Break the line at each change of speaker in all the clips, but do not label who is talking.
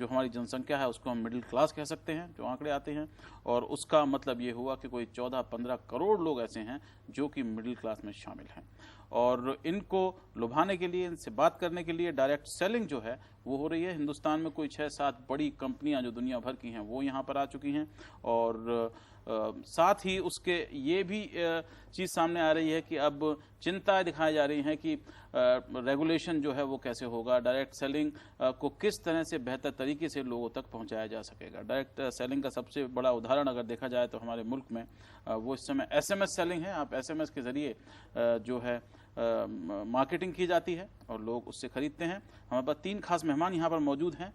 जो हमारी जनसंख्या है उसको हम मिडिल क्लास कह सकते हैं, जो आंकड़े आते हैं, और उसका मतलब ये हुआ कि कोई 14-15 करोड़ लोग ऐसे हैं जो कि मिडिल क्लास में शामिल हैं। और इनको लुभाने के लिए, इनसे बात करने के लिए डायरेक्ट सेलिंग जो है वो हो रही है। हिंदुस्तान में कोई 6-7 बड़ी कंपनियां जो दुनिया भर की हैं वो यहाँ पर आ चुकी हैं, और साथ ही उसके ये भी चीज़ सामने आ रही है कि अब चिंताएं दिखाई जा रही हैं कि रेगुलेशन जो है वो कैसे होगा, डायरेक्ट सेलिंग को किस तरह से बेहतर तरीके से लोगों तक पहुंचाया जा सकेगा। डायरेक्ट सेलिंग का सबसे बड़ा उदाहरण अगर देखा जाए तो हमारे मुल्क में वो इस समय एसएमएस सेलिंग है। आप एसएमएस के ज़रिए जो है मार्केटिंग की जाती है और लोग उससे खरीदते हैं। हमारे पास 3 खास मेहमान यहाँ पर मौजूद हैं।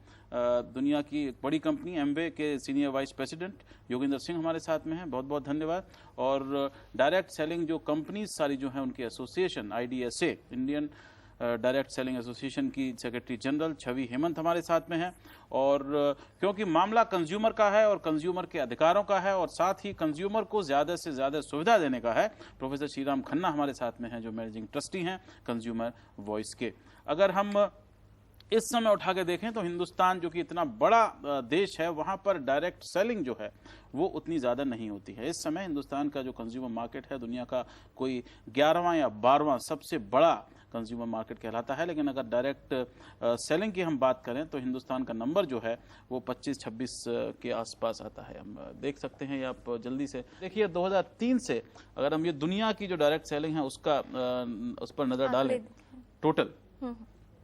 दुनिया की एक बड़ी कंपनी एमवे के senior vice president Yogendra Singh हमारे साथ में हैं, बहुत बहुत धन्यवाद। और डायरेक्ट सेलिंग जो कंपनीज सारी जो हैं उनकी association IDSA, Indian direct selling association की सेक्रेटरी जनरल छवि हेमंत हमारे साथ में हैं। और क्योंकि मामला कंज्यूमर का है और कंज्यूमर के अधिकारों का है और साथ ही कंज्यूमर को ज़्यादा से ज़्यादा सुविधा देने का है, प्रोफेसर श्रीराम खन्ना हमारे साथ में हैं जो मैनेजिंग ट्रस्टी हैं कंज्यूमर वॉइस के। अगर हम इस समय उठा के देखें तो हिंदुस्तान जो कि इतना बड़ा देश है, वहाँ पर डायरेक्ट सेलिंग जो है वो उतनी ज़्यादा नहीं होती है। इस समय हिंदुस्तान का जो कंज्यूमर मार्केट है दुनिया का कोई 11वां या 12वां सबसे बड़ा कंज्यूमर मार्केट कहलाता है। लेकिन अगर डायरेक्ट सेलिंग की हम बात करें तो हिंदुस्तान का नंबर जो है वो 25-26 के आसपास आता है। हम देख सकते हैं, आप जल्दी से देखिए 2003 से अगर हम ये दुनिया की जो डायरेक्ट सेलिंग है उसका उस पर नज़र डालें टोटल,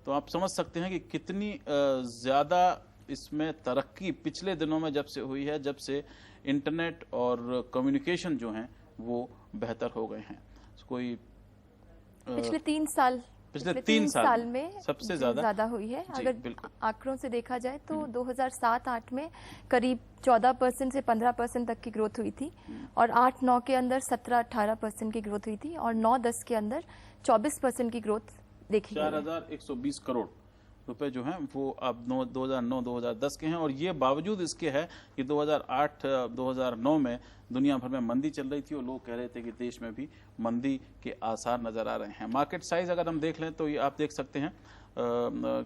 तो आप समझ सकते हैं कि कितनी ज़्यादा इसमें तरक्की पिछले दिनों में जब से हुई है, जब से इंटरनेट और कम्युनिकेशन जो हैं वो बेहतर हो गए हैं। कोई
पिछले 3 साल में
सबसे ज़्यादा
हुई है। अगर आंकड़ों से देखा जाए तो 2007-8 में करीब 14% से 15% तक की ग्रोथ हुई थी, और 8-9 के अंदर 17-18% की ग्रोथ हुई थी, और 9-10 के अंदर 24% की ग्रोथ देखी गई।
4120 करोड़ रुपए जो हैं वो अब 2009-2010 के हैं। और ये बावजूद इसके है कि 2008-2009 में दुनिया भर में मंदी चल रही थी और लोग कह रहे थे कि देश में भी मंदी के आसार नजर आ रहे हैं। मार्केट साइज अगर हम देख लें तो ये आप देख सकते हैं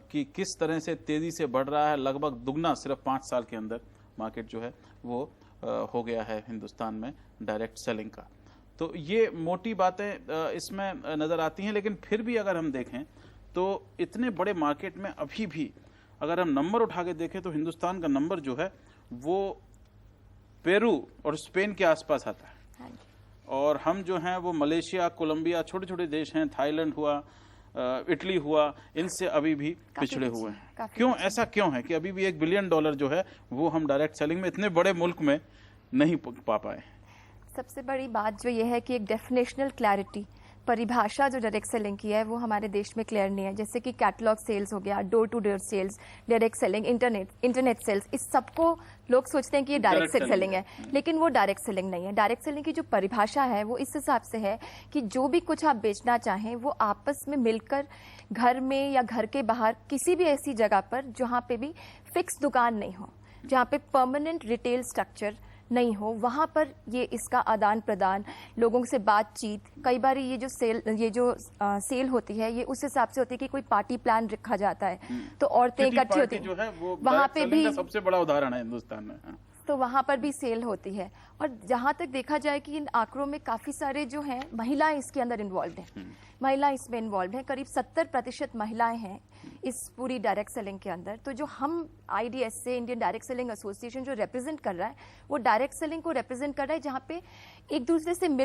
कि किस तरह से तेजी से बढ़ रहा है। लगभग दुगना सिर्फ 5 साल के अंदर मार्केट जो है वो हो गया है हिंदुस्तान में डायरेक्ट सेलिंग का। तो ये मोटी बातें इसमें नज़र आती हैं। लेकिन फिर भी अगर हम देखें तो इतने बड़े मार्केट में अभी भी अगर हम नंबर उठा के देखें तो हिंदुस्तान का नंबर जो है वो पेरू और स्पेन के आसपास आता है। और हम जो हैं वो मलेशिया, कोलंबिया, छोटे छोटे देश हैं, थाईलैंड हुआ, इटली हुआ, इनसे अभी भी पिछड़े हुए हैं। क्यों, ऐसा क्यों है कि अभी भी $1 बिलियन जो है वो हम डायरेक्ट सेलिंग में इतने बड़े मुल्क में नहीं पा पाए?
सबसे बड़ी बात जो ये है कि एक डेफिनेशनल क्लैरिटी, परिभाषा जो डायरेक्ट सेलिंग की है वो हमारे देश में क्लियर नहीं है। जैसे कि कैटलॉग सेल्स हो गया, door to door sales, direct selling, internet sales, इस सबको लोग सोचते हैं कि ये डायरेक्ट सेलिंग है, लेकिन वो डायरेक्ट सेलिंग नहीं है। डायरेक्ट सेलिंग की जो परिभाषा है वो इस हिसाब से है कि जो भी कुछ आप बेचना चाहें वो आपस में मिलकर घर में या घर के बाहर किसी भी ऐसी जगह पर जहाँ पे भी फिक्स दुकान नहीं हो, जहाँ पे परमानेंट रिटेल स्ट्रक्चर नहीं हो, वहाँ पर ये इसका आदान प्रदान, लोगों से बातचीत, कई बार ये जो सेल होती है ये उस हिसाब से होती है कि कोई पार्टी प्लान रखा जाता है तो औरतें इकट्ठी होती हैं, वहाँ पे भी
सबसे बड़ा उदाहरण है हिंदुस्तान में,
तो वहाँ पर भी सेल होती है। और जहाँ तक देखा जाए कि इन आंकड़ों में काफ़ी सारे जो हैं महिलाएं इसके अंदर इन्वॉल्व हैं, महिलाएं इसमें इन्वॉल्व हैं, करीब 70% महिलाएं हैं इस पूरी डायरेक्ट सेलिंग के अंदर। तो जो हम IDSA, Indian direct selling association जो रिप्रेजेंट कर रहा है वो डायरेक्ट सेलिंग को रिप्रेजेंट कर रहा है जहाँ पे एक दूसरे से